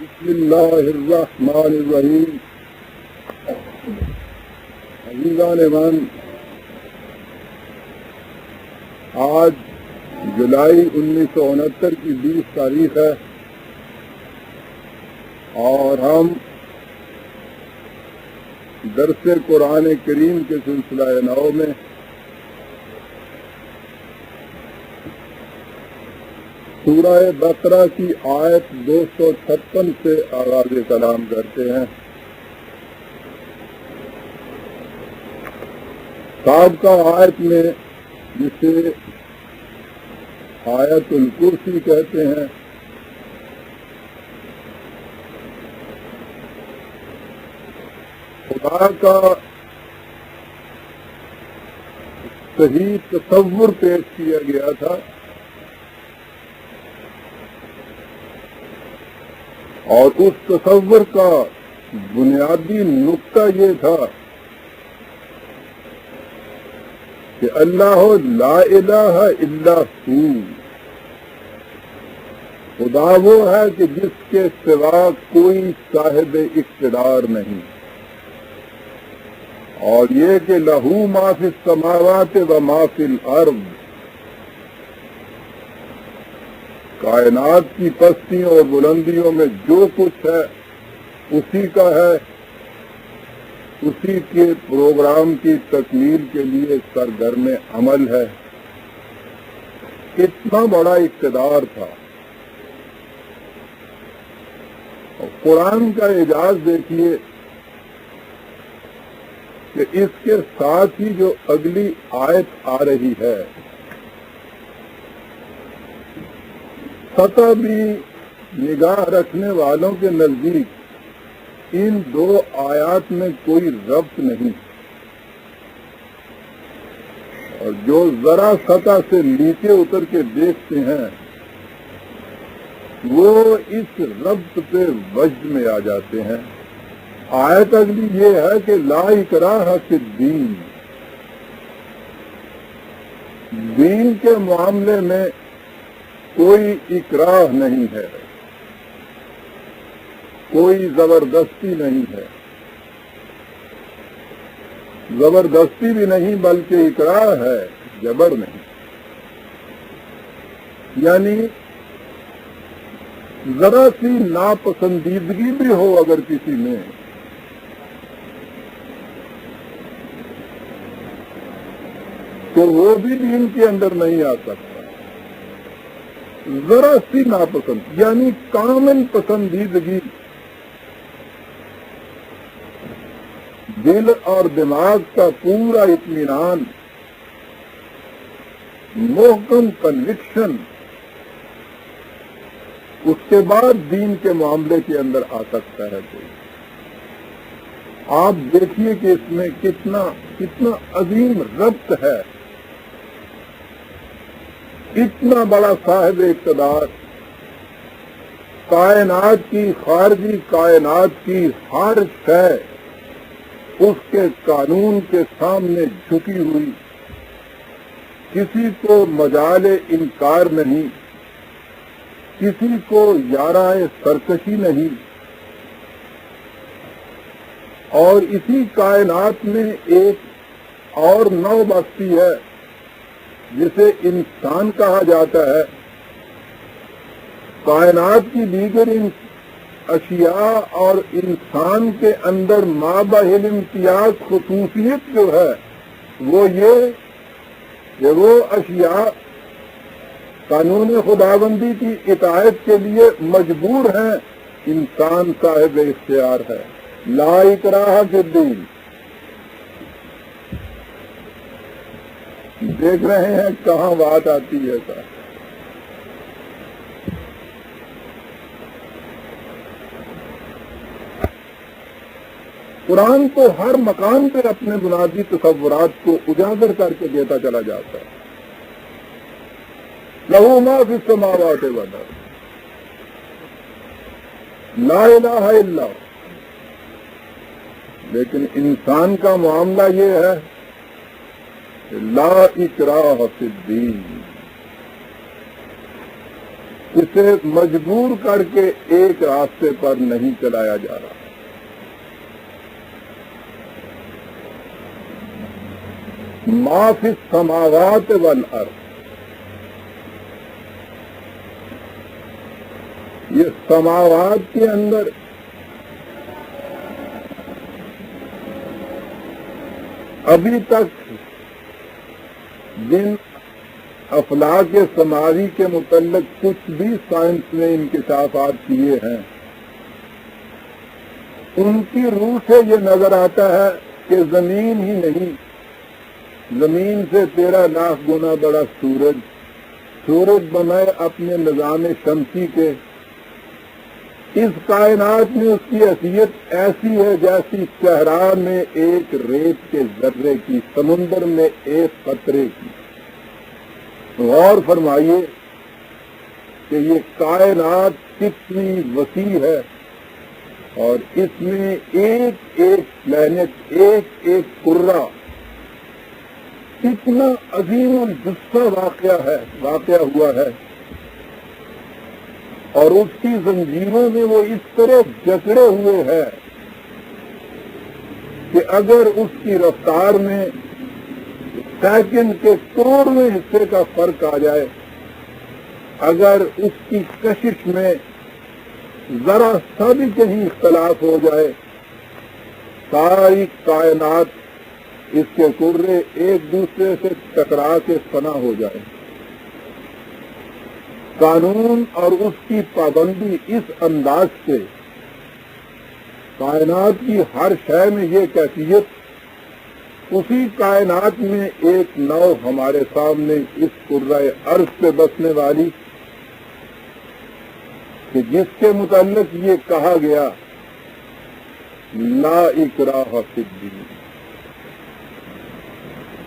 بسم اللہ الرحمن الرحیم. عزیزان من، آج جولائی 1969 کی 20 تاریخ ہے اور ہم درس قرآن کریم کے سلسلہ نو میں سورہ بقرہ کی آیت 256 سے آغاز کلام کرتے ہیں. سابقہ آیت میں جسے آیت الکرسی کہتے ہیں، خدا کا صحیح تصور پیش کیا گیا تھا اور اس تصور کا بنیادی نقطہ یہ تھا کہ اللہ لا الہ الا ہو، خدا وہ ہے کہ جس کے سوا کوئی صاحب اقتدار نہیں، اور یہ کہ لہو ما فی السماوات و ما فی الارض، کائنات کی پستیوں اور بلندیوں میں جو کچھ ہے اسی کا ہے، اسی کے پروگرام کی تکمیل کے لیے سرگرم عمل ہے. کتنا بڑا اقتدار تھا. اور قرآن کا اعجاز دیکھیے کہ اس کے ساتھ ہی جو اگلی آیت آ رہی ہے، سطح بھی نگاہ رکھنے والوں کے نزدیک ان دو آیات میں کوئی ربط نہیں، اور جو ذرا سطح سے نیچے اتر کے دیکھتے ہیں وہ اس ربط پہ وجد میں آ جاتے ہیں. آیت اگلی یہ ہے کہ لا اکراہ فی الدین، دین کے معاملے میں کوئی اکراہ نہیں ہے، کوئی زبردستی نہیں ہے، زبردستی بھی نہیں بلکہ اکراہ ہے، جبر نہیں. یعنی ذرا سی ناپسندیدگی بھی ہو اگر کسی میں، تو وہ بھی دین کے اندر نہیں آ سکتا. ذرا سی ناپسند یعنی کامل پسندیدگی دل اور دماغ کا پورا اطمینان، محکم کنوکشن، اس کے بعد دین کے معاملے کے اندر آ سکتا ہے کوئی. آپ دیکھیے کہ اس میں کتنا عظیم ربط ہے. اتنا بڑا صاحب اقتدار، کائنات کی، خارجی کائنات کی ہر شے اس کے قانون کے سامنے جھکی ہوئی، کسی کو مجال انکار نہیں، کسی کو یارائے سرکشی نہیں. اور اسی کائنات میں ایک اور نو بستی ہے جسے انسان کہا جاتا ہے. کائنات کی دیگر اشیاء اور انسان کے اندر مابہل امتیاز خصوصیت جو ہے وہ یہ کہ وہ اشیاء قانون خداوندی کی اطاعت کے لیے مجبور ہیں، انسان صاحب اختیار ہے. لا اکراہ فی الدین. دیکھ رہے ہیں کہاں بات آتی ہے سر. قرآن تو ہر مقام پہ اپنے بنیادی تصورات کو اجاگر کر کے دیتا چلا جاتا ہے. لہو ما فی السماوات والارض، لا الہ الا ہو. لیکن انسان کا معاملہ یہ ہے لا اکراہ فی الدین، اسے مجبور کر کے ایک راستے پر نہیں چلایا جا رہا. ما فی السماوات والارض، یہ سماوات کے اندر ابھی تک جن افلاک سماوی کے متعلق کچھ بھی سائنس نے انکشافات کیے ہیں، ان کی روح سے یہ نظر آتا ہے کہ زمین ہی نہیں، زمین سے 13 لاکھ گنا بڑا سورج بنائے اپنے نظام شمسی کے. اس کائنات میں اس کی حیثیت ایسی ہے جیسی صحرا میں ایک ریت کے ذرے کی، سمندر میں ایک قطرے کی. غور فرمائیے کہ یہ کائنات کتنی وسیع ہے، اور اس میں ایک ایک پلانٹ، ایک ایک کرہ کتنا عظیم الجثہ واقع ہوا ہے، اور اس کی زنجیروں میں وہ اس طرح جکڑے ہوئے ہیں کہ اگر اس کی رفتار میں سیکنڈ کے کروڑویں حصے کا فرق آ جائے، اگر اس کی کشش میں ذرا سا بھی کہیں اختلاف ہو جائے، ساری کائنات، اس کے کرے ایک دوسرے سے ٹکرا کے فنا ہو جائے. قانون اور اس کی پابندی اس انداز سے کائنات کی ہر شے میں یہ کیفیت، اسی کائنات میں ایک نو ہمارے سامنے اس کرۂ ارض پہ بسنے والی، کہ جس کے متعلق یہ کہا گیا لا اکراہ فی الدین.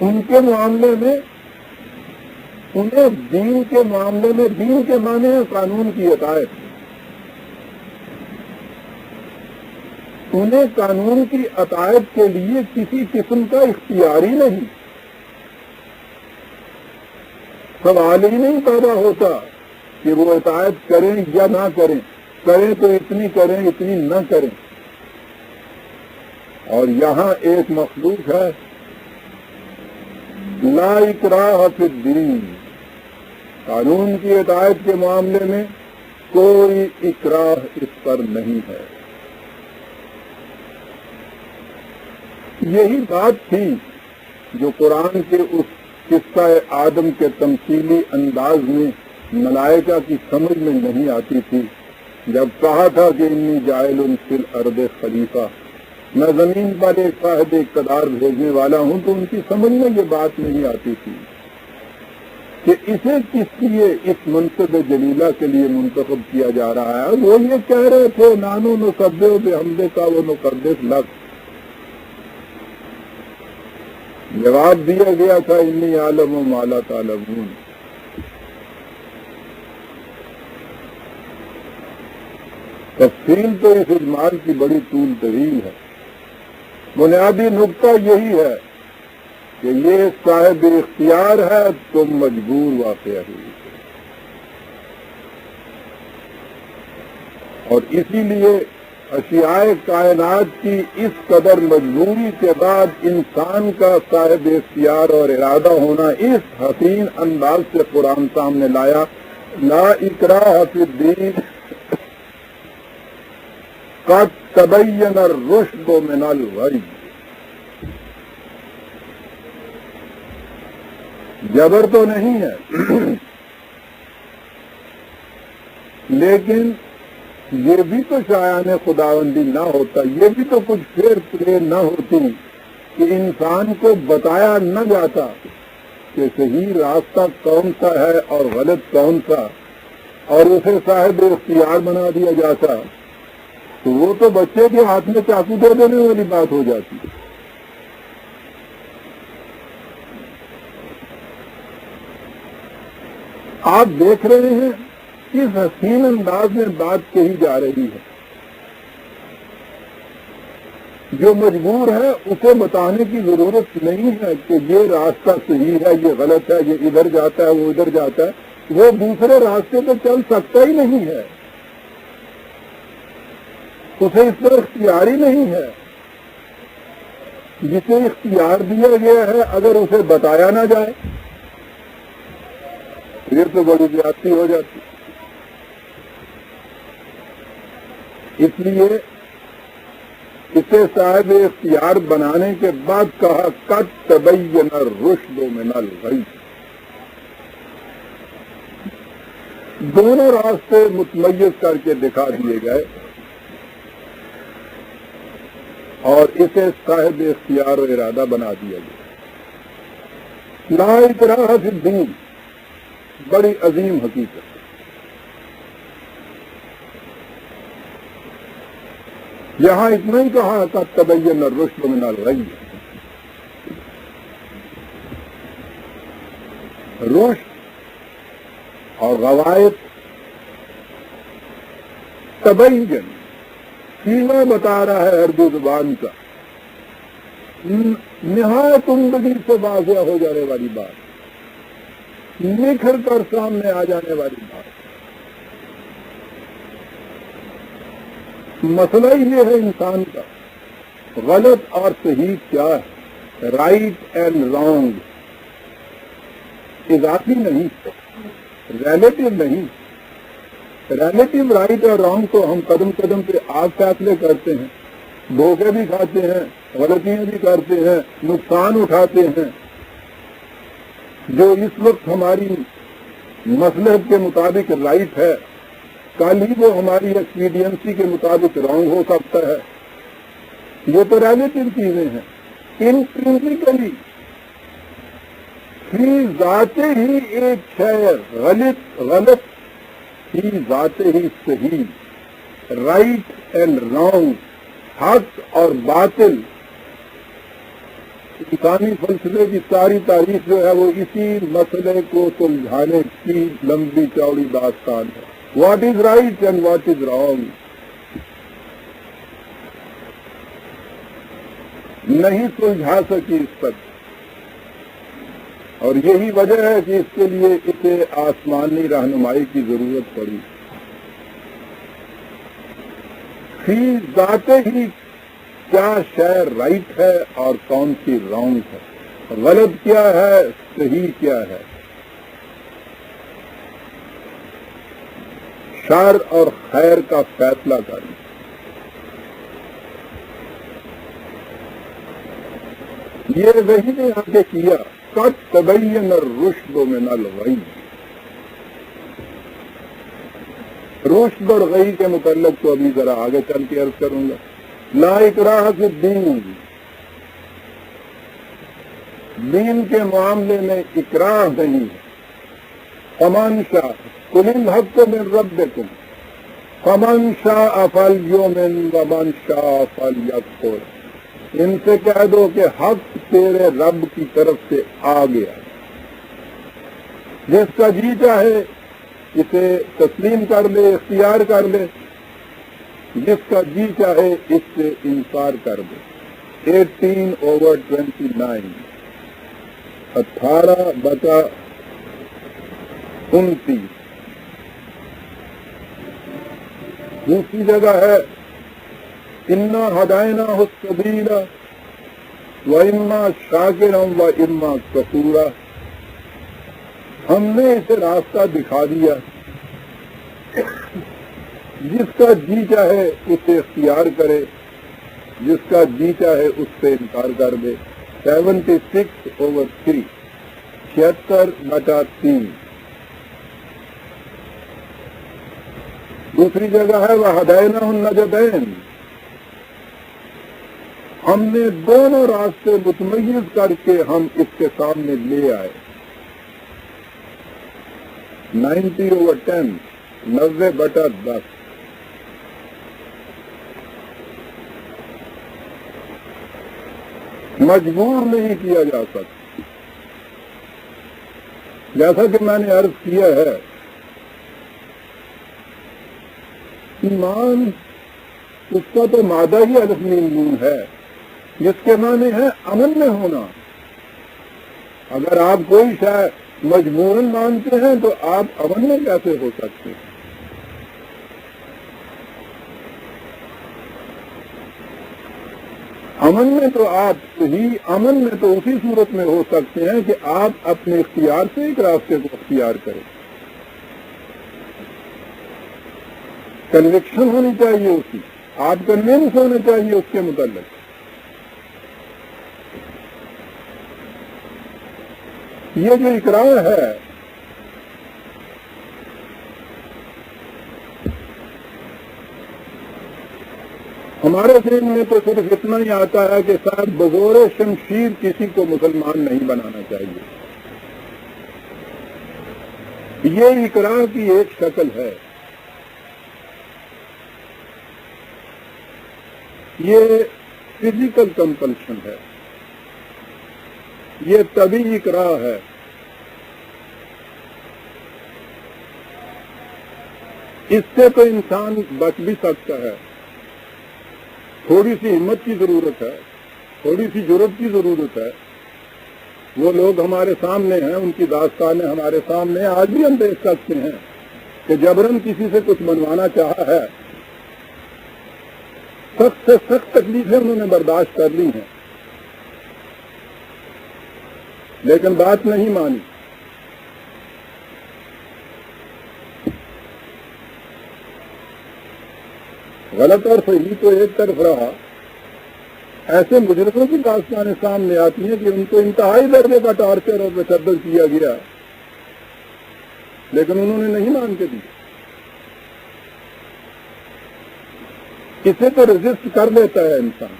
ان کے معاملے میں، انہیں دین کے معاملے میں، دین کے معنی ہے قانون کی اطاعت، انہیں قانون کی اطاعت کے لیے کسی قسم کا اختیار ہی نہیں. سوال ہی نہیں پیدا ہوتا کہ وہ اطاعت کریں یا نہ کریں، کریں تو اتنی کریں، اتنی نہ کریں. اور یہاں ایک مخلوق ہے، لا اکراہ فی الدین، قانون کی اطاعت کے معاملے میں کوئی اکراہ اس پر نہیں ہے. یہی بات تھی جو قرآن کے اس قصہ آدم کے تمثیلی انداز میں ملائکہ کی سمجھ میں نہیں آتی تھی، جب کہا تھا کہ انی جاعل فی الارض خلیفہ، میں زمین پر ایک صاحب اقتدار بھیجنے والا ہوں، تو ان کی سمجھ میں یہ بات نہیں آتی تھی کہ اسے کس لیے اس منصب جلیلہ کے لیے منتخب کیا جا رہا ہے. وہ یہ کہہ رہے تھے نانو نسبح بحمدک و نقدس لک. جواب دیا گیا تھا انی عالم ما لا تعلمون. تفصیل تو اس اجمال کی بڑی طول طویل ہے. بنیادی نقطہ یہی ہے کہ یہ صاحب اختیار ہے، تم مجبور واقع ہوئی. اور اسی لیے اشیاء کائنات کی اس قدر مجبوری کے بعد انسان کا صاحب اختیار اور ارادہ ہونا اس حسین انداز سے قرآن سامنے لایا، لا اکراہ فی الدین قد تبین الرشد من الغی. جبر تو نہیں ہے، لیکن یہ بھی تو شایان خداوندی نہ ہوتا، یہ بھی تو کچھ فیئر پلے نہ ہوتی کہ انسان کو بتایا نہ جاتا کہ صحیح راستہ کون سا ہے اور غلط کون سا، اور اسے صاحب اختیار بنا دیا جاتا، تو وہ تو بچے کے ہاتھ میں چاقو دے دینے والی بات ہو جاتی. آپ دیکھ رہے ہیں کس حسین انداز میں بات کہی جا رہی ہے. جو مجبور ہے اسے بتانے کی ضرورت نہیں ہے کہ یہ راستہ صحیح ہے، یہ غلط ہے، یہ ادھر جاتا ہے، وہ ادھر جاتا ہے. وہ دوسرے راستے پہ چل سکتا ہی نہیں ہے، اسے اس پر اختیار ہی نہیں ہے۔ جسے اختیار دیا گیا ہے اگر اسے بتایا نہ جائے پھر تو بڑی زیادتی ہو جاتی۔ اس لیے اسے صاحب اختیار بنانے کے بعد کہا قد تبین الرشد من الغی، دونوں راستے متمیز کر کے دکھا دیے گئے اور اسے صاحب اختیار و ارادہ بنا دیا گیا۔ لا اکراہ فی الدین، بڑی عظیم حقیقت۔ یہاں اتنا ہی کہا قد تبین الرشد من الغی، رشد اور روایت تبین سیما بتا رہا ہے اردو زبان کا، نہایت عمدگی سے واضح ہو جانے والی بات، نکھر کر سامنے آ جانے والی بات۔ مسئلہ یہ ہے انسان کا غلط اور صحیح کیا ہے، رائٹ اینڈ رانگ، اضافی نہیں، ریلیٹو نہیں۔ ریلیٹو رائٹ اور رانگ تو ہم قدم قدم پہ آپ فیصلے کرتے ہیں، دھوکے بھی کھاتے ہیں، غلطیاں بھی کرتے ہیں، نقصان اٹھاتے ہیں، جو اس وقت ہماری مصلحت کے مطابق رائٹ ہے کل ہی وہ ہماری ایکسپیڈینسی کے مطابق رانگ ہو سکتا ہے۔ یہ تو ریلیٹو چیزیں ہیں۔ انٹرنسیکلی فی ذات ہی ایک شے غلط فی ذات ہی صحیح، رائٹ اینڈ رانگ، حق اور باطل، انسانی فلسفے کی ساری تاریخ جو ہے وہ اسی مسئلے کو سلجھانے کی لمبی چوڑی داستان ہے۔ What is right and what is wrong, نہیں سلجھا سکی اس تک، اور یہی وجہ ہے کہ اس کے لیے اسے آسمانی رہنمائی کی ضرورت پڑی۔ فی ذات ہی کیا شے رائٹ ہے اور کون سی رانگ ہے، غلط کیا ہے، صحیح کیا ہے، شر اور خیر کا فیصلہ کرنا۔ یہ وہی نے آ کے کیا قد تبین الرشد من الغی۔ رشد اور غی کے متعلق تو ابھی ذرا آگے چل کے عرض کروں گا۔ لا اکراہ فی الدین، دین کے معاملے میں اکراہ نہیں ہے۔ فمن شاء قل الحق من ربکم فمن شاء فلیؤمن ومن شاء فلیکفر، ان سے کہہ دو کہ حق تیرے رب کی طرف سے آ گیا، جس کا جی چاہے اسے تسلیم کر لے، اختیار کر لے، جس کا جی چاہے اس سے انکار کر دے۔ 18/29، 18/29۔ دوسری جگہ ہے انا ہدیناہ السبیل واما شاکرا واما کفورا، ہم نے اسے راستہ دکھا دیا، جس کا جی چاہے اسے اختیار کرے، جس کا جی چاہے اس سے انکار کر دے۔ 76/3، 76/3۔ دوسری جگہ ہے وَهَدَيْنَاهُ النَّجْدَيْنِ، ہم نے دونوں راستے متمیز کر کے ہم اس کے سامنے لے آئے۔ 90/10، 90/10۔ مجبور نہیں کیا جا سکتا، جیسا کہ میں نے عرض کیا ہے، ایمان اس کا تو مادہ ہی الف میم نون ہے، جس کے معنی ہے امن میں ہونا۔ اگر آپ کوئی شے مجبوراً مانتے ہیں تو آپ امن میں کیسے ہو سکتے ہیں؟ امن میں تو آپ صحیح امن میں تو اسی صورت میں ہو سکتے ہیں کہ آپ اپنے اختیار سے ایک راستے کو اختیار کریں. کنوکشن ہونی چاہیے اس کی، آپ کنوینس ہونے چاہیے اس کے متعلق. یہ جو اقرار ہے ہمارے ذہن میں تو صرف اتنا ہی آتا ہے کہ صاحب بزور شمشیر کسی کو مسلمان نہیں بنانا چاہیے. یہ اقرار کی ایک شکل ہے. یہ فزیکل کمپلشن ہے، یہ طبی اقرار ہے. اس سے تو انسان بچ بھی سکتا ہے. تھوڑی سی ہمت کی ضرورت ہے، تھوڑی سی جرأت کی ضرورت ہے. وہ لوگ ہمارے سامنے ہیں، ان کی داستانیں ہمارے سامنے آج بھی ہم دیکھ سکتے ہیں کہ جبراً کسی سے کچھ بنوانا چاہا ہے، سخت سے سخت تکلیفیں انہوں نے برداشت کر لی ہیں، لیکن بات نہیں مانی. غلط اور صحیح تو ایک طرف رہا. ایسے مجرموں کی داستانیں سامنے آتی ہیں کہ ان کو انتہائی درجے کا ٹارچر اور تشدد کیا گیا، لیکن انہوں نے نہیں مان کے دی. اسے تو رجسٹ کر لیتا ہے انسان.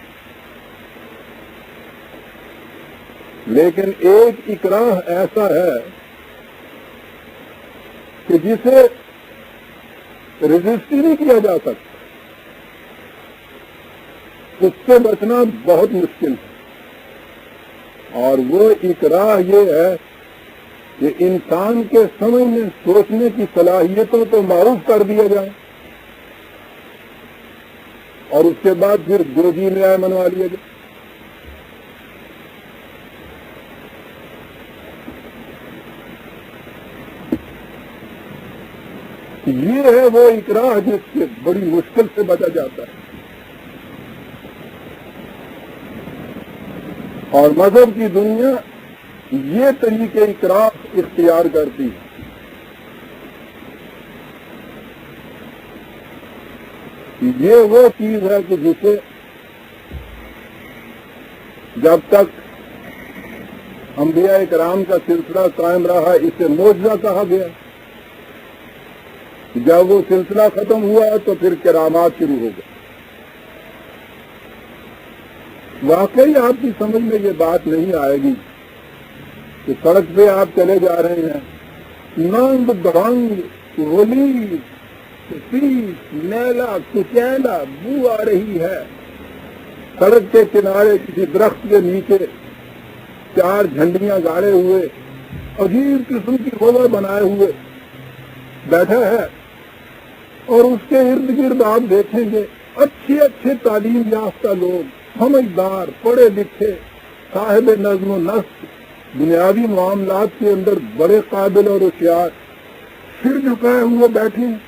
لیکن ایک اکراہ ایسا ہے کہ جسے رجسٹ ہی نہیں کیا جا سکتا، اس سے بچنا بہت مشکل ہے. اور وہ اکراہ یہ ہے کہ انسان کے سمجھنے سوچنے کی صلاحیتوں کو معروف کر دیا جائے اور اس کے بعد پھر جو جی میں آئے منوا لیا جائے. یہ ہے وہ اکراہ جس سے بڑی مشکل سے بچا جاتا ہے. اور مذہب کی دنیا یہ طریقے اکراہ اختیار کرتی ہے. یہ وہ چیز ہے کہ جسے جب تک انبیاء کرام کا سلسلہ قائم رہا اسے معجزہ کہا گیا. جب وہ سلسلہ ختم ہوا تو پھر کرامات شروع ہو گئے. واقعی آپ کی سمجھ میں یہ بات نہیں آئے گی کہ سڑک پہ آپ چلے جا رہے ہیں، ننگ درنگ ولی پیس نیلا کچیلا بو آ رہی ہے، سڑک کے کنارے کسی درخت کے نیچے 4 جھنڈیاں گاڑے ہوئے عجیب قسم کی ہوا بنائے ہوئے بیٹھا ہے، اور اس کے ارد گرد آپ دیکھیں گے اچھے تعلیم یافتہ لوگ، سمجھدار، پڑھے لکھے، صاحب نظم و نسق، بنیادی معاملات کے اندر بڑے قابل اور ہوشیار، سر جھکائے ہوئے بیٹھے ہیں.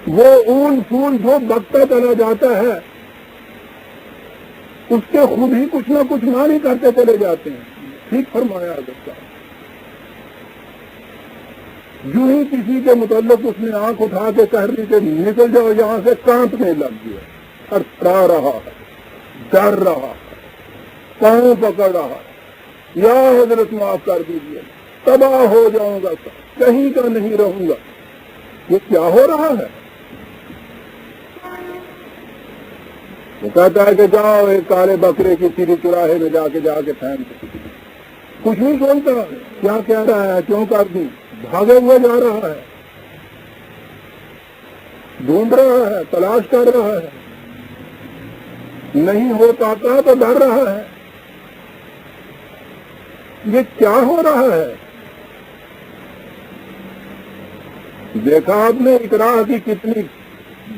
وہ اون پھول جو بکتا چلا جاتا ہے اس کے خود ہی کچھ نہ کچھ معنی کرتے چلے جاتے ہیں. ٹھیک فرمایا حضرت صاحب. جو ہی کسی کے متعلق اس نے آنکھ اٹھا کے کہہ دی کہ نکل جاؤ یہاں سے، کانپنے لگ گیا، تھرتھرا رہا ہے، ڈر رہا ہے، پاؤں پکڑ رہا ہے، یا حضرت معاف کر دیجیے، تباہ ہو جاؤں گا، کہیں کا نہیں رہوں گا. یہ کیا ہو رہا ہے؟ وہ کہتا ہے کہ جاؤ ایک کالے بکرے کی سیری چراہے میں جا کے پھینک. کچھ نہیں سنتا کیا کہہ رہا ہے، کیوں کر دوں، بھاگے ہوئے جا رہا ہے، ڈھونڈ رہا ہے، تلاش کر رہا ہے، نہیں ہو پاتا تو ڈر رہا ہے. یہ کیا ہو رہا ہے؟ دیکھا آپ نے اقراء کی کتنی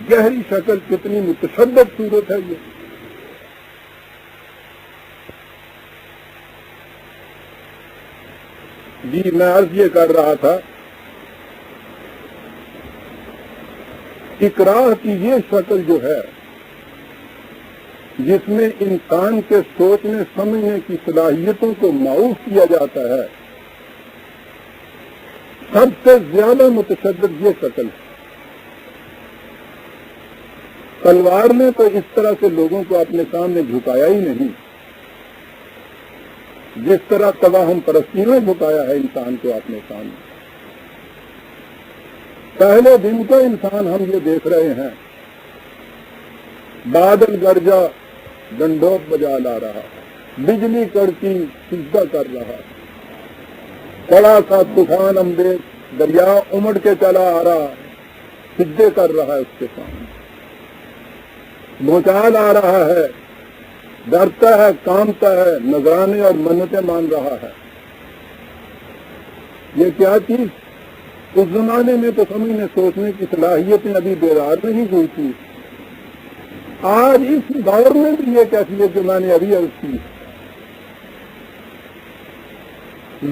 گہری شکل، کتنی متشدد صورت ہے. یہ جی میں عرض یہ کر رہا تھا، اکراہ کی یہ شکل جو ہے جس میں انسان کے سوچنے سمجھنے کی صلاحیتوں کو معوف کیا جاتا ہے، سب سے زیادہ متشدد یہ شکل ہے۔ تلوار نے تو اس طرح سے لوگوں کو اپنے سامنے جھکایا ہی نہیں، جس طرح توہم پرستی نے جھکایا ہے انسان کو اپنے سامنے۔ پہلے دن کا انسان ہم یہ دیکھ رہے ہیں، بادل گرجا ڈنڈوت بجا لا رہا ہے، بجلی کڑکی سجدہ کر رہا ہے، بڑا سا طوفان انگیز دریا امڑ کے چلا آ رہا ہے، سجدے کر رہا ہے اس کے سامنے، بھوچال آ رہا ہے، ڈرتا ہے، کانپتا ہے، نذرانے اور منتیں مان رہا ہے۔ یہ کیا چیز؟ اس زمانے میں تو سمجھنے سوچنے کی صلاحیتیں ابھی بیدار نہیں ہوئی تھی۔ آج اس دور میں بھی یہ کیفیت جو میں نے ابھی عرض کی،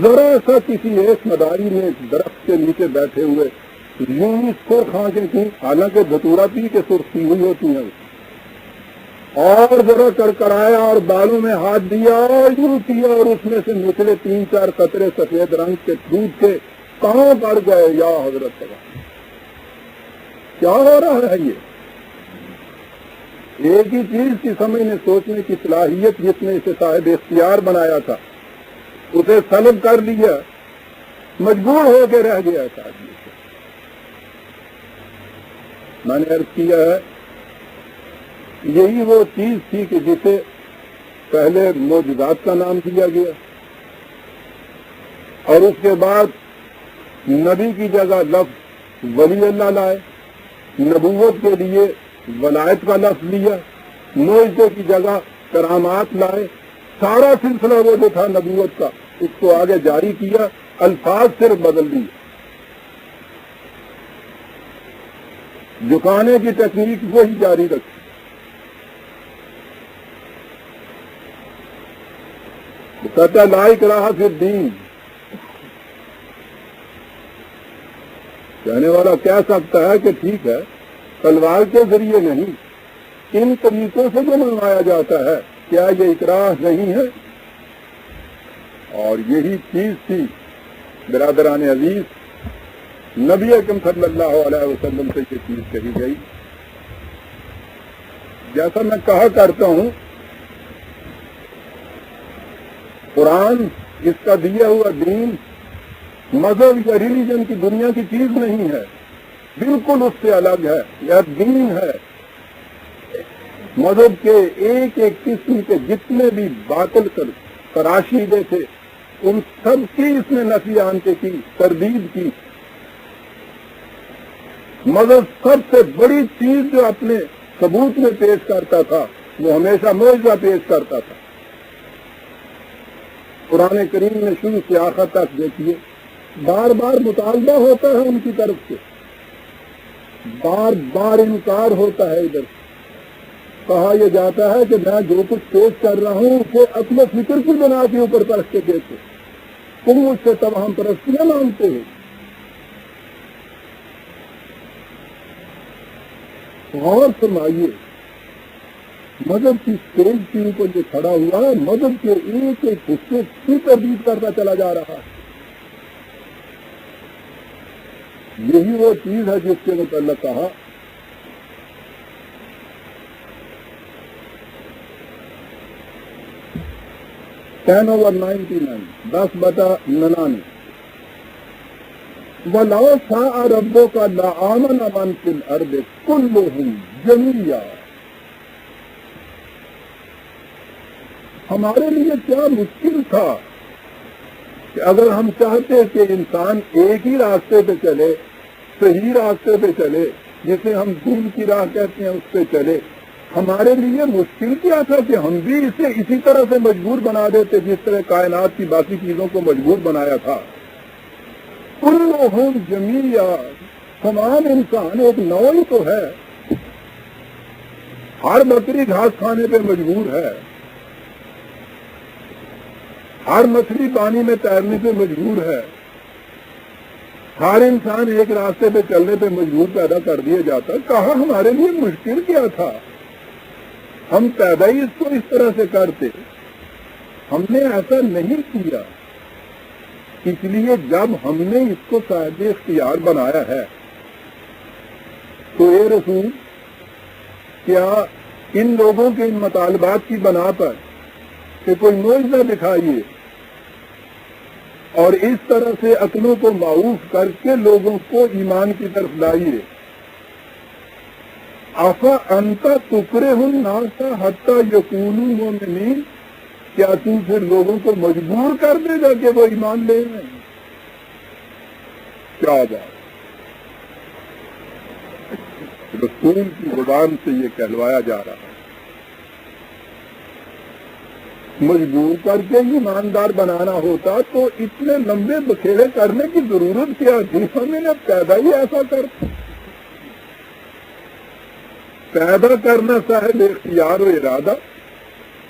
ذرا سا کسی ایک مداری نے درخت کے نیچے بیٹھے ہوئے یوں ہی سرخ آنکھیں کی، حالانکہ دھتورا پی کے سرخ سی ہوئی ہوتی ہیں، اور ذرا کڑکڑایا اور بالوں میں ہاتھ دیا اور یوں کیا اور اس میں سے نکلے 3-4 قطرے سفید رنگ کے دودھ کے، کہاں پڑ گئے یا حضرت اللہ؟ کیا ہو رہا ہے؟ یہ ایک ہی چیز کی سمجھنے سوچنے کی صلاحیت جس نے اسے صاحب اختیار بنایا تھا، اسے سلب کر لیا، مجبور ہو کے رہ گیا اس آدمی سے۔ میں نے عرض کیا ہے، یہی وہ چیز تھی کہ جسے پہلے معجزات کا نام دیا گیا اور اس کے بعد نبی کی جگہ لفظ ولی اللہ لائے، نبوت کے لیے ولایت کا لفظ لیا، معجزے کی جگہ کرامات لائے، سارا سلسلہ وہ جو تھا نبوت کا اس کو آگے جاری کیا، الفاظ صرف بدل دیے، جھکانے کی تکنیک وہی جاری رکھی۔ کہتا لا اکراہ فی الدین، کہنے والا کہہ سکتا ہے کہ ٹھیک ہے، تلوار کے ذریعے نہیں، ان طریقوں سے جو منوایا جاتا ہے، کیا یہ اکراہ نہیں ہے؟ اور یہی چیز تھی برادران عزیز، نبی اکرم صلی اللہ علیہ وسلم سے یہ چیز کہی گئی۔ جیسا میں کہا کرتا ہوں، قرآن اس کا دیا ہوا دین مذہب یا ریلیجن کی دنیا کی چیز نہیں ہے، بالکل اس سے الگ ہے، یہ دین ہے۔ مذہب کے ایک ایک قسم کے جتنے بھی باطل تراشیدے تھے، ان سب کی اس نے نفی آن کے کی، تردید کی۔ مذہب سب سے بڑی چیز جو اپنے ثبوت میں پیش کرتا تھا، وہ ہمیشہ معجزہ پیش کرتا تھا۔ قرآن کریم میں شروع سے آخر تک دیکھیے، بار بار مطالبہ ہوتا ہے ان کی طرف سے، بار بار انکار ہوتا ہے۔ ادھر کہا یہ جاتا ہے کہ میں جو کچھ پیش کر رہا ہوں اسے عقل و فکر کی بنا کے اوپر پرکھ کے دیکھو، تم مجھ سے توہم پرستیاں مانتے ہو۔ غور فرمائیے، مذہب کی اسٹیج کے اوپر جو کھڑا ہوا ہے، مذہب کے ایک ایک حصے کی تردید کرتا چلا جا رہا ہے۔ یہی وہ چیز ہے جس کے متعلق کہا (10/99) 10/99 وَلَوْ شَاءَ رَبُّكَ لَآمَنَ مَنْ فِي الْأَرْضِ كُلُّهُمْ جَمِيعًا۔ ہمارے لیے کیا مشکل تھا کہ اگر ہم چاہتے کہ انسان ایک ہی راستے پہ چلے، صحیح راستے پہ چلے، جسے ہم دین کی راہ کہتے ہیں، اس پہ چلے، ہمارے لیے مشکل کیا تھا کہ ہم بھی اسے اسی طرح سے مجبور بنا دیتے جس طرح کائنات کی باقی چیزوں کو مجبور بنایا تھا۔ کلہم جمیعا، تمام انسان ایک نوع ہی تو ہے، ہر بکری گھاس کھانے پہ مجبور ہے، ہر مچھلی پانی میں تیرنے پہ مجبور ہے، ہر انسان ایک راستے پہ چلنے پہ مجبور پیدا کر دیا جاتا. کہاں ہمارے لیے مشکل کیا تھا؟ ہم پیدا ہی اس کو اس طرح سے کرتے. ہم نے ایسا نہیں کیا. اس لیے جب ہم نے اس کو صاحب اختیار بنایا ہے تو اے رسول، کیا ان لوگوں کے ان مطالبات کی بنا پر کہ کوئی معجزہ دکھائیے اور اس طرح سے عقلوں کو معروف کر کے لوگوں کو ایمان کی طرف لائیے. آفا انتا تکرہ الناس حتی یکونوا مؤمنین، کیا تم پھر لوگوں کو مجبور کر دے گا کہ وہ ایمان لے لیں؟ کیا بات! رسول کی زبان سے یہ کہلوایا جا رہا ہے. مجبور کر کے ایماندار بنانا ہوتا تو اتنے لمبے بکھیرے کرنے کی ضرورت کیا تھی؟ ہمیں نے پیدا ہی ایسا پیدا کرنا صاحب اختیار و ارادہ،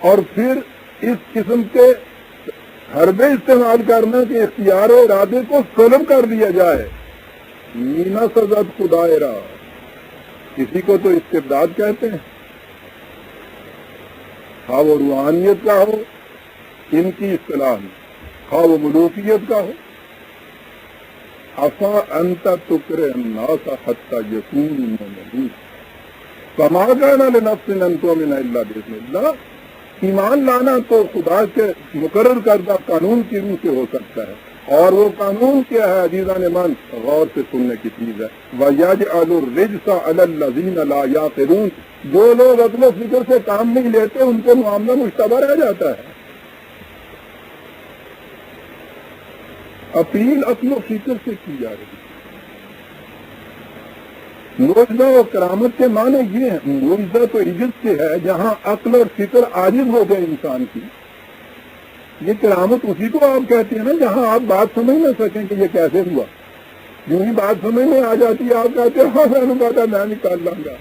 اور پھر اس قسم کے حربے استعمال کرنا کہ اختیار و ارادے کو سلب کر دیا جائے. مینا سزد خدائے را، کسی کو تو استبداد کہتے ہیں. خواہ وہ روحانیت کا ہو ان کی اصطلاح میں، خواہ وہ ملوکیت کا ہو. افا انت تکرہ الناس حتی یکونوا مؤمنین فما کان لنفس ان تؤمن الا باذن اللہ. ایمان لانا تو خدا کے مقرر کردہ قانون کی روح سے ہو سکتا ہے، اور وہ قانون کیا ہے عزیزان من؟ غور سے سننے کی چیز ہے. وَيَجْعَلُ الرِّجْسَ عَلَى الَّذِينَ لَا يَعْقِلُونَ، جو لوگ عقل و فکر سے کام نہیں لیتے ان کو معاملہ مشتبہ رہ جاتا ہے. اپیل عقل و فکر سے کی جا رہی ہے. معجزہ و کرامت کے معنی یہ ہے. معجزہ تو عجز سے ہے جہاں عقل اور فکر عاجز ہو گئے انسان کی. یہ کرامت اسی کو آپ کہتے ہیں نا جہاں آپ بات سمجھ نہ سکیں کہ یہ کیسے ہوا. یوں ہی بات سمجھ میں آ جاتی ہے، آپ کہتے ہیں ہاں میں نے کہا میں نکال لاؤں گا.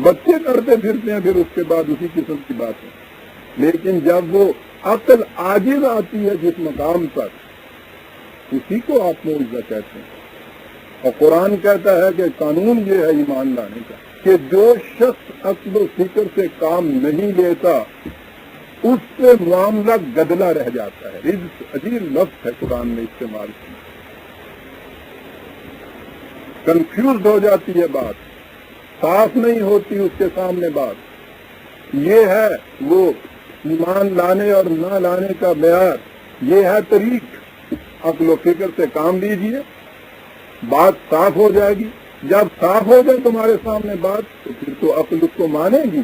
بچے کرتے پھرتے ہیں پھر اس کے بعد اسی قسم کی بات ہے. لیکن جب وہ عقل عاجز آتی ہے جس مقام پر، اسی کو آپ معجزہ کہتے ہیں. اور قرآن کہتا ہے کہ قانون یہ ہے ایمان لانے کا کہ جو شخص عقل و فکر سے کام نہیں لیتا اس سے معاملہ گدلا رہ جاتا ہے. عجیب لفظ ہے قرآن نے استعمال کیا. کنفیوز ہو جاتی ہے بات، صاف نہیں ہوتی اس کے سامنے بات. یہ ہے وہ ایمان لانے اور نہ لانے کا معیار، یہ ہے طریق. عقل و فکر سے کام لیجیے، بات صاف ہو جائے گی. جب صاف ہو جائے تمہارے سامنے بات تو پھر تو عقل اس کو مانے گی.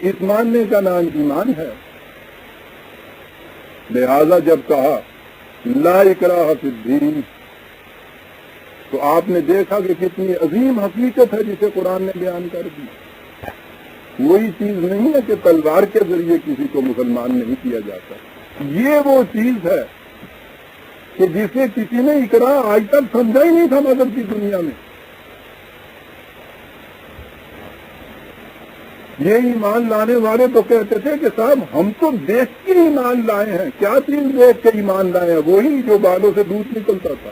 اس ماننے کا نام ایمان ہے. لہذا جب کہا لا اکراہ فی الدین تو آپ نے دیکھا کہ کتنی عظیم حقیقت ہے جسے قرآن نے بیان کر دی. وہی چیز نہیں ہے کہ تلوار کے ذریعے کسی کو مسلمان نہیں کیا جاتا. یہ وہ چیز ہے کہ جسے کسی نے اقرار آج تک سمجھا ہی نہیں تھا مذہب کی دنیا میں. یہ ایمان لانے والے تو کہتے تھے کہ صاحب ہم تو دیکھ کے ایمان لائے ہیں. کیا چیز دیکھ کے ایمان لائے ہیں؟ وہی جو بالوں سے دودھ نکلتا تھا.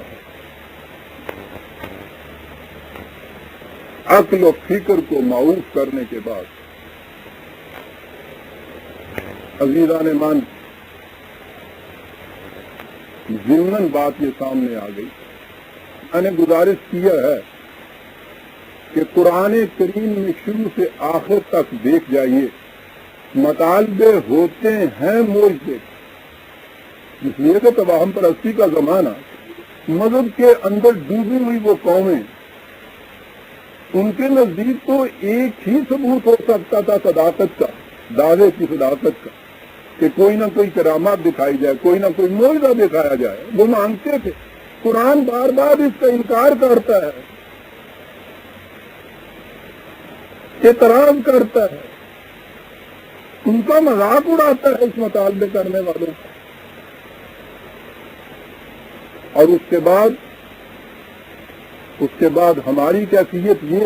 عقل و فکر کو معروف کرنے کے بعد عزیزان مان ضمن بات یہ سامنے آ گئی. میں نے گزارش کیا ہے کہ قرآن کریم میں شروع سے آخر تک دیکھ جائیے مطالبے ہوتے ہیں معجزے. اس لیے کہ توہم پرستی کا زمانہ، مذہب کے اندر ڈوبی ہوئی وہ قومیں، ان کے نزدیک تو ایک ہی ثبوت ہو سکتا تھا صداقت کا، دعوے کی صداقت کا، کہ کوئی نہ کوئی کرامات دکھائی جائے، کوئی نہ کوئی معجزہ دکھایا جائے. وہ مانگتے تھے. قرآن بار بار اس کا انکار کرتا ہے، اعتراض کرتا ہے، ان کا مذاق اڑاتا ہے اس مطالبے کرنے والوں کا. اور اس کے بعد ہماری کیفیت یہ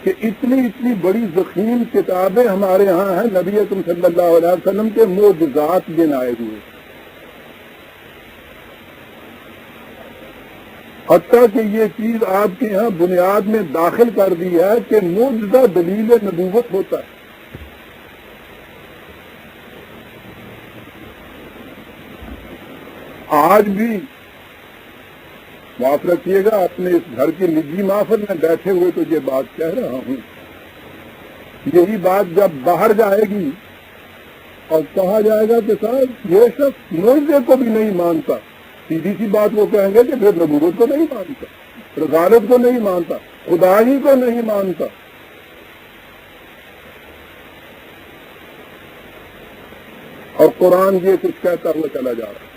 کہ اتنی بڑی ضخیم کتابیں ہمارے ہاں ہیں نبی اکرم صلی اللہ علیہ وسلم کے معجزات گنائے ہوئے، حتیٰ کہ یہ چیز آپ کے ہاں بنیاد میں داخل کر دی ہے کہ معجزہ دلیل نبوت ہوتا ہے۔ آج بھی معاف رکھیے گا، اپنے اس گھر کی نجی محفل میں بیٹھے ہوئے تو یہ بات کہہ رہا ہوں، یہی بات جب باہر جائے گی اور کہا جائے گا کہ صاحب یہ شخص معجزے کو بھی نہیں مانتا، سیدھی سی بات وہ کہیں گے کہ پھر نبوت کو نہیں مانتا، رسالت کو نہیں مانتا، خدا ہی کو نہیں مانتا۔ اور قرآن یہ کچھ کہتا ہوا چلا جا رہا ہے،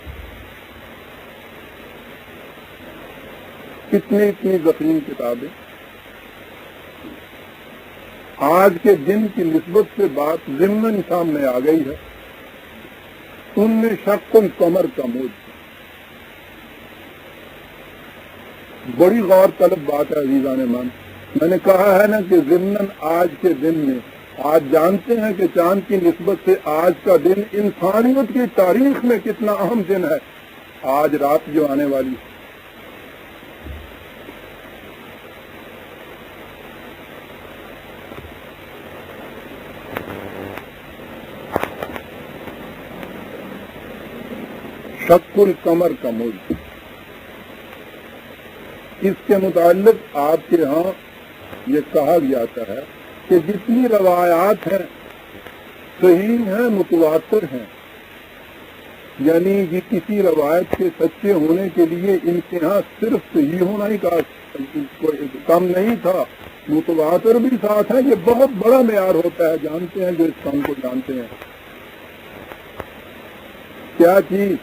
اتنی ضخیم کتابیں۔ آج کے دن کی نسبت سے بات ضمن سامنے آ گئی ہے، ان میں شق القمر کا موجود بڑی غور طلب بات ہے عزیزان من۔ میں نے کہا ہے نا کہ ضمن آج کے دن میں، آج جانتے ہیں کہ چاند کی نسبت سے آج کا دن انسانیت کی تاریخ میں کتنا اہم دن ہے۔ آج رات جو آنے والی ہے، شق القمر کا موجود، اس کے متعلق آپ کے ہاں یہ کہا جاتا ہے کہ جتنی روایات ہیں صحیح ہیں، متواتر ہیں، یعنی یہ کسی روایت کے سچے ہونے کے لیے ان کے ہاں صرف صحیح ہونا ہی کا کم نہیں تھا، متواتر بھی ساتھ ہے۔ یہ بہت بڑا معیار ہوتا ہے، جانتے ہیں جو اس کام کو جانتے ہیں۔ کیا چیز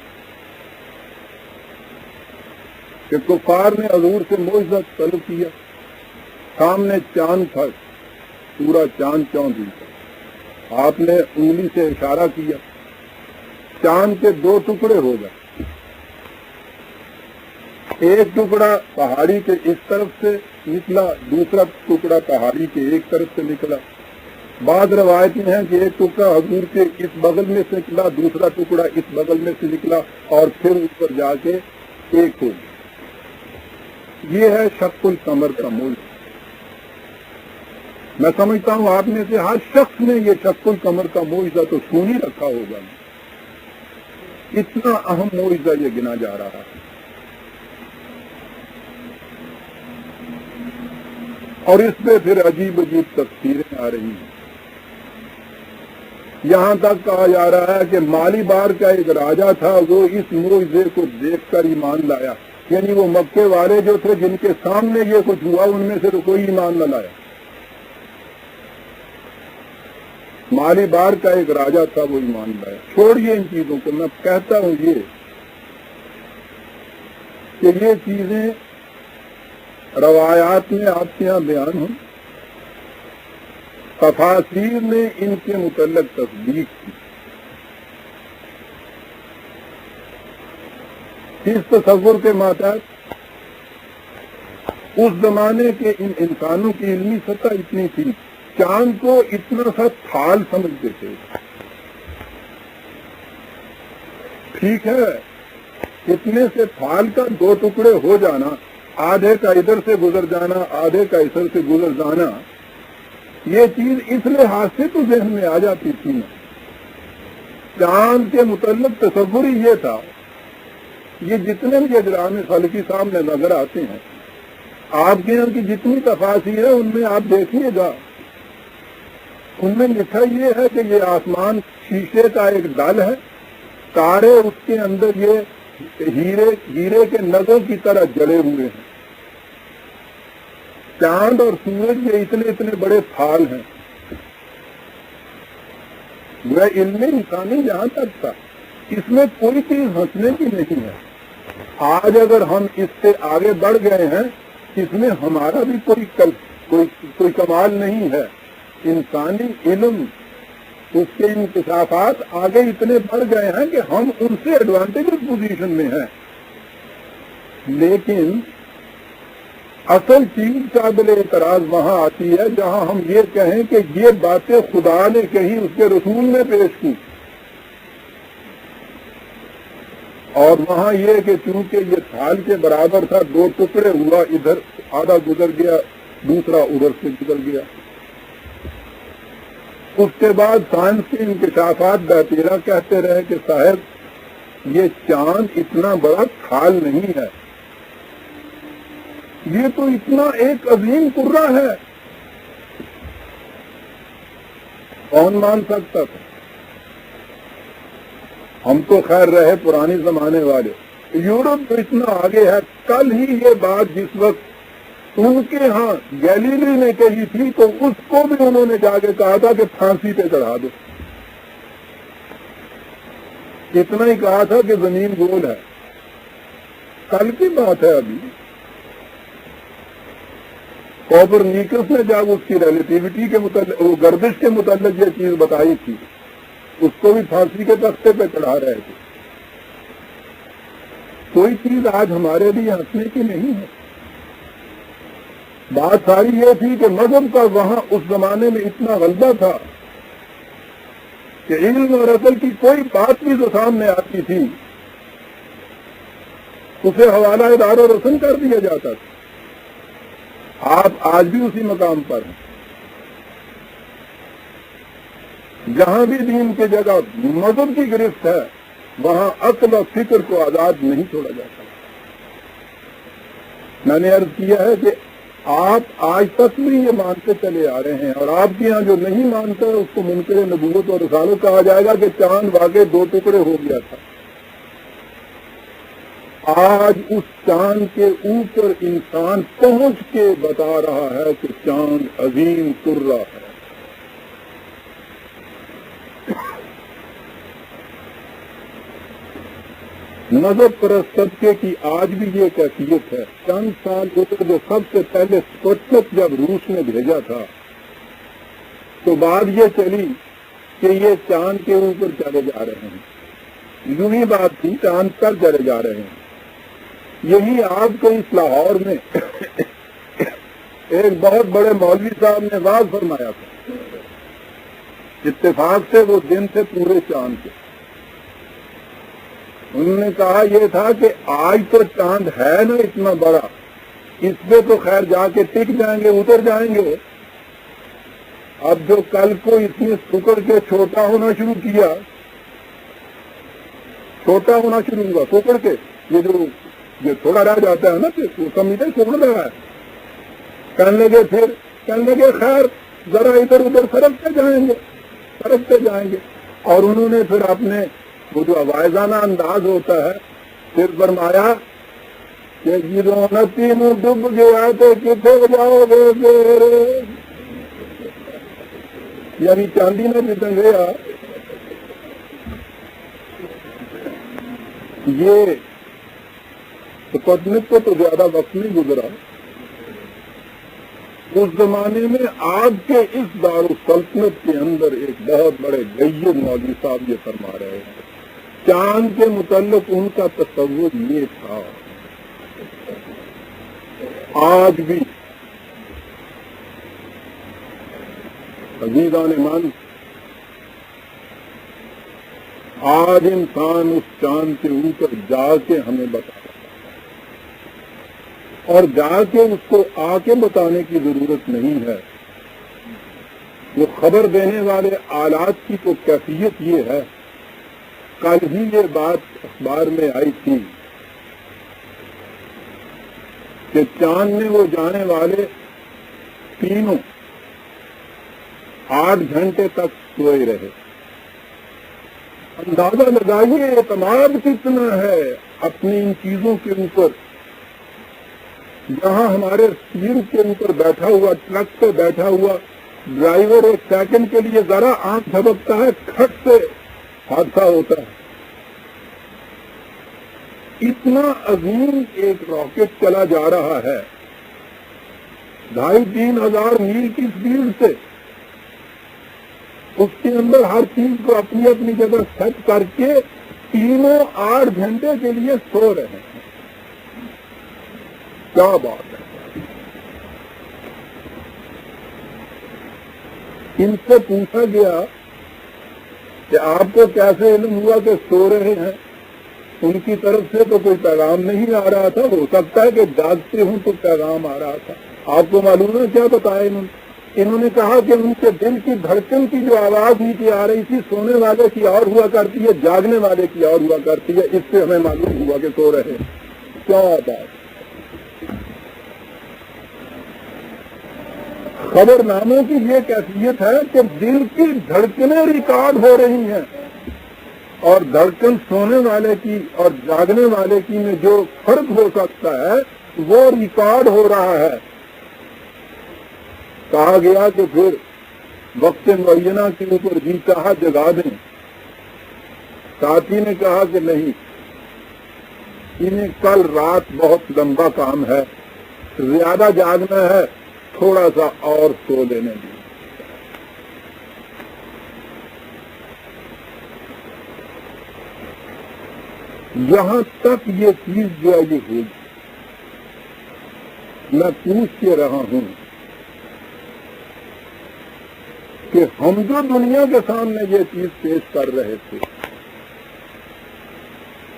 کہ کفار نے حضور سے معجزہ طلب کیا، سامنے چاند تھا، پورا چاند چوندی تھا، آپ نے انگلی سے اشارہ کیا، چاند کے دو ٹکڑے ہو گئے، ایک ٹکڑا پہاڑی کے اس طرف سے نکلا، دوسرا ٹکڑا پہاڑی کے ایک طرف سے نکلا۔ بعض روایتیں ہیں کہ ایک ٹکڑا حضور کے اس بغل میں سے نکلا، دوسرا ٹکڑا اس بغل میں سے نکلا، اور پھر اس پر جا کے ایک ہو گیا۔ یہ ہے شق القمر کا مول۔ میں سمجھتا ہوں آپ میں سے ہر شخص نے یہ شق القمر کا معجزہ تو سن ہی رکھا ہوگا، اتنا اہم معجزہ یہ گنا جا رہا ہے۔ اور اس پہ پھر عجیب تفسیریں آ رہی ہیں، یہاں تک کہا جا رہا ہے کہ مالی بار کا ایک راجا تھا، وہ اس معجزے کو دیکھ کر ایمان لایا، یعنی وہ مکے والے جو تھے جن کے سامنے یہ کچھ ہوا ان میں سے تو کوئی ایمان نہ لایا۔ مالی بار کا ایک راجا تھا، وہ ایمان لایا۔ چھوڑیے ان چیزوں کو، میں کہتا ہوں یہ کہ یہ چیزیں روایات میں آپ کے یہاں بیان ہوں، تفاسیر نے ان کے متعلق تصدیق کی۔ اس تصور کے ماتحت اس زمانے کے ان انسانوں کی علمی سطح اتنی تھی، چاند کو اتنا سا تھال سمجھتے تھے۔ ٹھیک ہے، اتنے سے تھال کا دو ٹکڑے ہو جانا، آدھے کا ادھر سے گزر جانا، آدھے کا ادھر سے گزر جانا، یہ چیز اس لحاظ سے تو ذہن میں آ جاتی تھی نا۔ چاند کے متعلق تصور ہی یہ تھا، یہ جتنے بھی اجرام فلکی سامنے نظر آتے ہیں، آپ کے یہاں کی جتنی تفاسیر ہے ان میں آپ دیکھیے گا، ان میں لکھا یہ ہے کہ یہ آسمان شیشے کا ایک ڈل ہے، تارے اس کے اندر یہ ہیرے کے نگوں کی طرح جڑے ہوئے ہیں، چاند اور سورج یہ اتنے بڑے پھال ہیں۔ وہ علم انسانی جہاں تک تھا، اس میں کوئی چیز ہنسنے کی نہیں ہے۔ آج اگر ہم اس سے آگے بڑھ گئے ہیں، اس میں ہمارا بھی کوئی کمال نہیں ہے۔ انسانی علم، اس کے انکشافات آگے اتنے بڑھ گئے ہیں کہ ہم ان سے ایڈوانٹیج پوزیشن میں ہیں، لیکن اصل چیز قابل اعتراض وہاں آتی ہے جہاں ہم یہ کہیں کہ یہ باتیں خدا نے کہیں اس کے رسول نے پیش کی، اور وہاں یہ کہ چونکہ یہ تھال کے برابر تھا، دو ٹکڑے ہوا، ادھر آدھا گزر گیا، دوسرا ادھر سے گزر گیا۔ اس کے بعد سائنس کے انکشافات بیتیرا کہتے رہے کہ صاحب یہ چاند اتنا بڑا تھال نہیں ہے، یہ تو اتنا ایک عظیم کرہ ہے، کون مان سکتا تھا؟ ہم تو خیر رہے پرانے زمانے والے، یورپ تو اتنا آگے ہے۔ کل ہی یہ بات جس وقت ان کے ہاں گیلیلی نے کہی تھی تو اس کو بھی انہوں نے جا کے کہا تھا کہ پھانسی پہ چڑھا دو، اتنا ہی کہا تھا کہ زمین گول ہے، کل کی بات ہے ابھی۔ کوپرنیکس نے جب اس کی ریلیٹیوٹی کے متعلق، وہ گردش کے متعلق یہ چیز بتائی تھی، اس کو بھی پھانسی کے تختے پہ چڑھا رہے تھے۔ کوئی چیز آج ہمارے لیے ہنسنے کی نہیں ہے۔ بات ساری یہ تھی کہ مذہب کا وہاں اس زمانے میں اتنا غلبہ تھا کہ علم اور عقل کی کوئی بات بھی جو سامنے آتی تھی اسے حوالہ دار و رسن کر دیا جاتا تھا۔ آپ آج بھی اسی مقام پر ہیں، جہاں بھی دین کی جگہ مذہب کی گرفت ہے وہاں عقل اور فکر کو آزاد نہیں چھوڑا جاتا۔ میں نے عرض کیا ہے کہ آپ آج تک بھی یہ مانتے چلے آ رہے ہیں، اور آپ کے یہاں جو نہیں مانتا اس کو منکر نبوت اور رسالت کہا جائے گا کہ چاند واقعی دو ٹکڑے ہو گیا تھا۔ آج اس چاند کے اوپر انسان پہنچ کے بتا رہا ہے کہ چاند عظیم کرہ ہے۔ مذہب پرست طبقے کی آج بھی یہ کیفیت ہے۔ چند سال گزر جو سب سے پہلے اسپوتنک جب روس نے بھیجا تھا تو بات یہ چلی کہ یہ چاند کے اوپر چلے جا رہے ہیں، یوں ہی بات تھی، چاند پر چلے جا رہے ہیں۔ یہی آپ کو اس لاہور میں ایک بہت بڑے مولوی صاحب نے واضح فرمایا تھا، اتفاق سے وہ دن تھے پورے چاند کے۔ انہوں نے کہا یہ تھا کہ آج تو چاند ہے نا اتنا بڑا، اس پہ تو خیر جا کے ٹک جائیں گے، اتر جائیں گے۔ اب جو کل کو اس نے سکڑ کے چھوٹا ہونا شروع کیا، چھوٹا ہونا شروع ہوا سکڑ کے، یہ تھوڑا رہ جاتا ہے نا کہ سمجھتے سکڑ رہا ہے، کہنے لگے خیر ذرا ادھر ادھر سرکتے جائیں گے۔ اور انہوں نے پھر اپنے وہ جو عوائزانہ انداز ہوتا ہے پھر فرمایا کہ جدوں نتی میں ڈب گیا تو کتنے جاؤ گے، یعنی چاندی میں بھی گیا۔ یہ اسپوتنک کو تو زیادہ وقت نہیں گزرا، اس زمانے میں آپ کے اس دارالسلطنت کے اندر ایک بہت بڑے غیر مولوی صاحب یہ فرما رہے ہیں، چاند کے متعلق ان کا تصور یہ تھا۔ آج بھی عزیزان من، آج انسان اس چاند کے اوپر جا کے ہمیں بتا، اور جا کے اس کو آ کے بتانے کی ضرورت نہیں ہے۔ وہ خبر دینے والے آلات کی تو کیفیت یہ ہے، کل ہی یہ بات اخبار میں آئی تھی کہ چاند میں وہ جانے والے تینوں 8 گھنٹے تک سوئے رہے۔ اندازہ لگائیے اعتماد کتنا ہے اپنی ان چیزوں کے اوپر، جہاں ہمارے سیر کے اوپر بیٹھا ہوا، ٹرک پہ بیٹھا ہوا ڈرائیور ایک سیکنڈ کے لیے ذرا آنکھ جھپکتا ہے، کھٹ سے حادثہ ہوتا ہے۔ اتنا عظیم ایک راکٹ چلا جا رہا ہے 2,500-3,000 ہزار میل کی اسپیڈ سے، اس کے اندر ہر چیز کو اپنی اپنی جگہ سیٹ کر کے تینوں 8 گھنٹے کے لیے سو رہے ہیں۔ کیا بات ہے! ان سے پوچھا گیا کہ آپ کو کیسے علم ہوا کہ سو رہے ہیں؟ ان کی طرف سے تو کوئی پیغام نہیں آ رہا تھا، ہو سکتا ہے کہ جاگتے ہوں تو پیغام آ رہا تھا۔ آپ کو معلوم ہے کیا بتایا انہوں نے کہا کہ ان کے دل کی دھڑکن کی جو آواز نیچے آ رہی تھی، سونے والے کی اور ہوا کرتی ہے، جاگنے والے کی اور ہوا کرتی ہے، اس سے ہمیں معلوم ہوا کہ سو رہے ہیں۔ کیا بات! خبر ناموں کی یہ کیفیت ہے کہ دل کی دھڑکنیں ریکارڈ ہو رہی ہیں، اور دھڑکن سونے والے کی اور جاگنے والے کی میں جو فرق ہو سکتا ہے وہ ریکارڈ ہو رہا ہے۔ کہا گیا کہ پھر وقت معینہ کے اوپر جی چاہا جگا دیں۔ ساتھی نے کہا کہ نہیں، انہیں کل رات بہت لمبا کام ہے، زیادہ جاگنا ہے، تھوڑا سا اور سو لینے دیں۔ یہاں تک یہ چیز جو ہے یہ ہوئی، میں پوچھ کے رہا ہوں کہ ہم جو دنیا کے سامنے یہ چیز پیش کر رہے تھے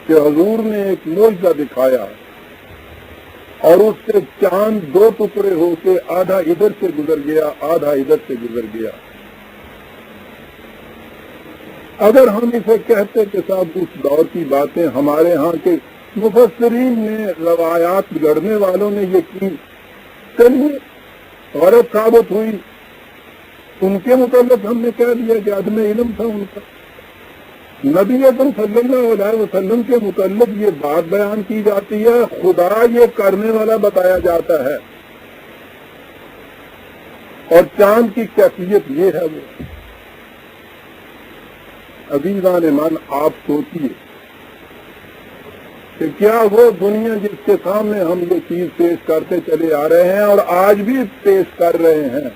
کہ حضور نے ایک معجزہ دکھایا اور اس سے چاند دو ٹکڑے ہو کے آدھا ادھر سے گزر گیا، آدھا ادھر سے گزر گیا، اگر ہم اسے کہتے کہ صاحب اس دور کی باتیں ہمارے ہاں کے مفسرین نے، روایات گڑھنے والوں نے یہ کی، چلیے غلط ثابت ہوئی، ان کے متعلق ہم نے کہہ دیا کہ عدم علم تھا ان کا۔ نبی اکرم صلی اللہ علیہ وسلم کے متعلق یہ بات بیان کی جاتی ہے، خدا یہ کرنے والا بتایا جاتا ہے، اور چاند کی کیفیت یہ ہے وہ۔ عزیزان من، آپ سوچیے کہ کیا وہ دنیا جس کے سامنے ہم یہ چیز پیش کرتے چلے آ رہے ہیں اور آج بھی پیش کر رہے ہیں،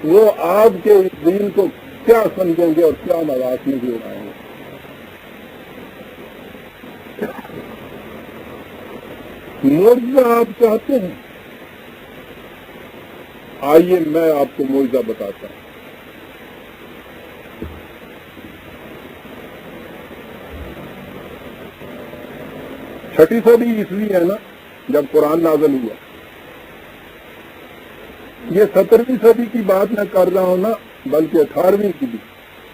وہ آپ کے اس دین کو کیا سمجھیں گے اور کیا مذاق میں جو اڑائیں گے؟ معجزہ آپ چاہتے ہیں؟ آئیے میں آپ کو معجزہ بتاتا ہوں۔ چھٹی صدی عیسوی ہے نا جب قرآن نازل ہوا، یہ 17ویں صدی کی بات میں کر رہا ہوں نا، بلکہ 18ویں کی بھی،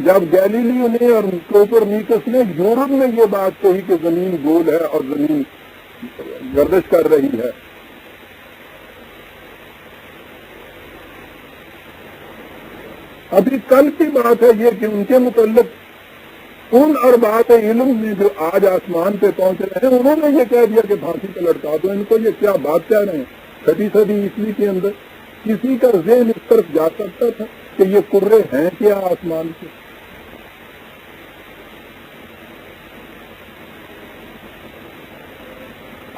جب گیلیلیو نے اور کوپرنیکس نے یورپ میں یہ بات کہی کہ زمین گول ہے اور زمین گردش کر رہی ہے۔ ابھی کل کی بات ہے یہ کہ ان کے متعلق ان ارباب علم نے جو آج آسمان پہ پہنچ رہے ہیں، انہوں نے یہ کہہ دیا کہ پھانسی پہ لٹکا دو ان کو۔ یہ کیا بات کہہ رہے ہیں؟ چھٹی صدی عیسوی کے اندر کسی کا ذہن اس طرف جا سکتا تھا کہ یہ کرے ہیں کیا آسمان سے؟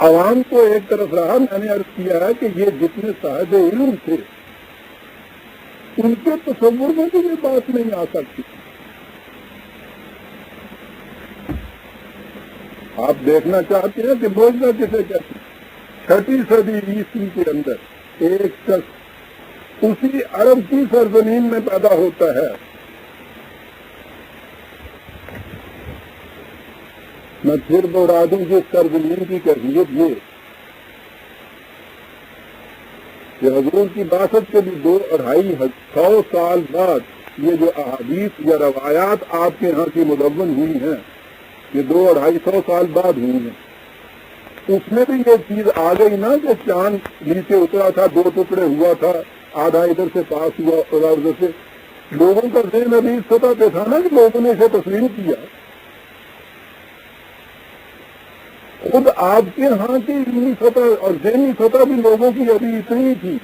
عوام کو ایک طرف رہا، میں نے عرض کیا ہے کہ یہ جتنے صاحب علم تھے ان کے تصور میں تو یہ بات نہیں آ سکتی۔ آپ دیکھنا چاہتے ہیں کہ معجزہ کسے کہتے ہیں؟ چھٹی صدی عیسوی کے اندر ایک شخص اسی عرب کی سرزمین میں پیدا ہوتا ہے۔ میں پھر دوہرا دوں جس سرزمین کی کیفیت یہ کہ حضور کی بعثت کے بھی 2-250 سال بعد یہ جو احادیث یا روایات آپ کے ہاں کی مدون ہوئی ہیں، یہ 200-250 سال بعد ہوئی ہیں، اس میں بھی یہ چیز آ گئی نا کہ چاند نیچے اترا تھا، 2 ٹکڑے ہوا تھا، آدھا ادھر سے پاس ہوا، ادھر سے۔ لوگوں کا ذہن ابھی اس سطح پہ تھا نا کہ لوگوں نے اسے تسلیم کیا۔ خود آپ کے ہاں کی علمی سطح اور ذہنی سطح بھی لوگوں کی ابھی اتنی تھی،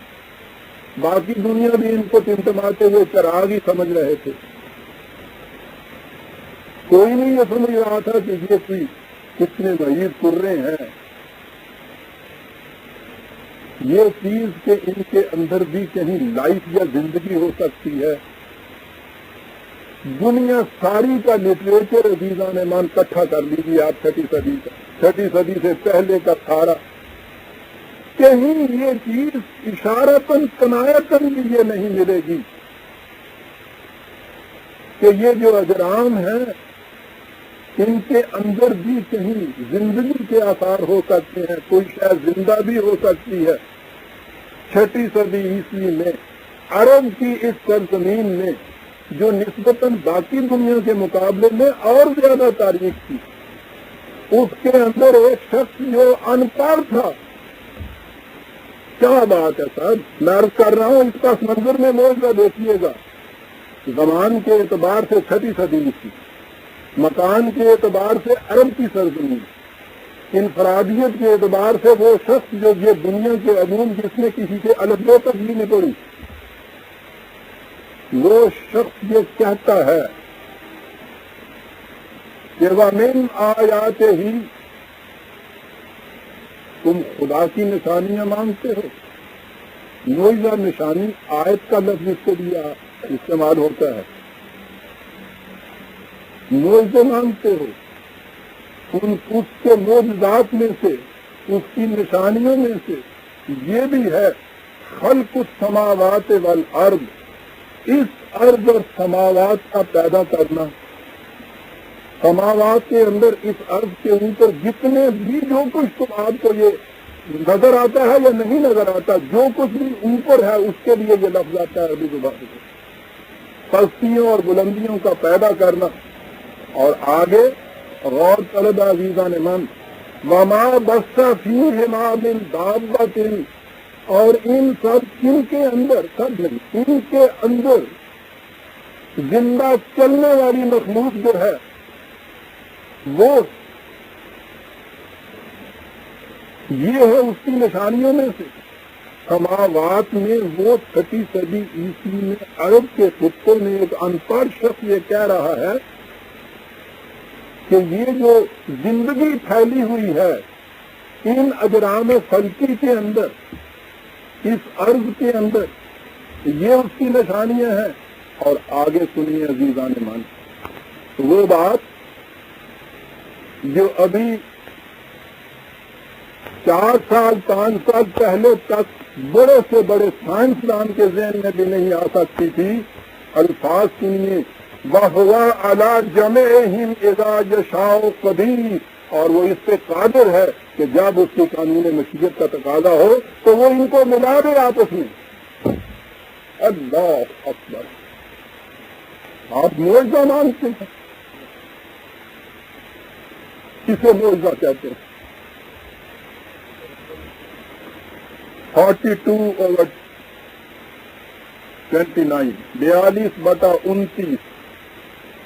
باقی دنیا بھی ان کو ٹمٹماتے ہوئے چراغ ہی سمجھ رہے تھے۔ کوئی نہیں یہ سمجھ رہا تھا کہ یہ کوئی کتنے مریض کرے ہیں، یہ چیز کہ ان کے اندر بھی کہیں لائف یا زندگی ہو سکتی ہے۔ دنیا ساری کا لٹریچر عزیزان ایمان اکٹھا کر لیجیے آپ، چھٹی صدی سے پہلے کا سارا، کہیں یہ چیز اشارتاً کنایتاً بھی یہ نہیں ملے گی کہ یہ جو اجرام ہیں ان کے اندر بھی کہیں زندگی کے آثار ہو سکتے ہیں، کوئی شاید زندہ بھی ہو سکتی ہے۔ 6 صدی عیسوی میں عرب کی اس سرزمین میں جو نسبتاً باقی دنیا کے مقابلے میں اور زیادہ تاریخ تھی، اس کے اندر ایک شخص جو ان پڑھ تھا۔ کیا بات ہے صاحب، میں عرض کر رہا ہوں اس پس منظر میں معجزہ دیکھیے گا۔ زمان کے اعتبار سے 6 صدی عیسوی، مکان کے اعتبار سے عرب کی سرزمین، انفرادیت کے اعتبار سے وہ شخص جو یہ دنیا کے علوم جس نے کسی کے الفبے تک بھی نہیں پڑھی، وہ شخص یہ کہتا ہے کہ وَمِنْ آیاتِہِ، تم خدا کی نشانیاں مانگتے ہو۔ معجزہ نشانی آیت کا لفظ اس کے لیے استعمال ہوتا ہے۔ معجزے مانگتے ہو، اس کے معجزات میں سے، اس کی نشانیوں میں سے یہ بھی ہے خلق السماوات والارض، اس ارض اور سماوات کا پیدا کرنا۔ سماوات کے اندر اس ارض کے اوپر جتنے بھی جو کچھ تم آپ کو یہ نظر آتا ہے یا نہیں نظر آتا، جو کچھ بھی اوپر ہے اس کے لیے یہ لفظ آتا ہے عربی زبان میں، پستیوں اور بلندیوں کا پیدا کرنا۔ اور آگے غور طلب عزیزان من، وما بث فیہما من دابۃ، اور ان سب ان کے اندر، سب نہیں، ان کے اندر زندہ چلنے والی مخلوق جو ہے وہ یہ ہے اس کی نشانیوں میں سے۔ سماوات میں وہ 6 صدی عیسوی میں عرب کے خطے میں ایک ان پڑھ شخص یہ کہہ رہا ہے کہ یہ جو زندگی پھیلی ہوئی ہے ان اجرام فلکی کے اندر، اس عرض کے اندر، یہ اس کی نشانیاں ہیں۔ اور آگے سنیے عزیزان من، وہ بات جو ابھی 4 سال 5 سال پہلے تک بڑے سے بڑے سائنسدان کے ذہن میں بھی نہیں آ سکتی تھی۔ الفاظ سنیے، وَهُوَ عَلَىٰ جَمْعِهِمْ إِذَا يَشَاءُ قَدِيرٌ، اور وہ اس پہ قادر ہے کہ جب اس کی قانون مشیت کا تقاضا ہو تو وہ ان کو ملا دے آپس میں۔ اللہ اکبر، آپ معجزہ مانتے ہیں، کسے معجزہ کہتے ہیں؟ 42/29، 42/29،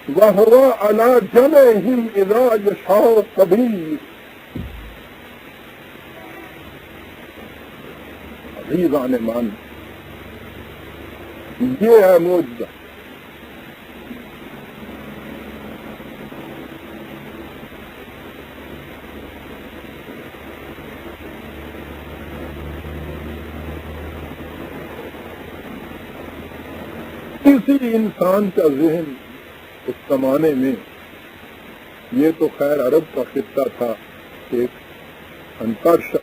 وَهُوَ عَلَىٰ جَمْعِهِمْ إِذَا يَشَاءُ قَدِيرٌ۔ عزیزان من، یہ ہے معجزہ۔ کسی انسان کا ذہن اس زمانے میں، یہ تو خیر عرب کا خطہ تھا، ایک ان پڑھ شخص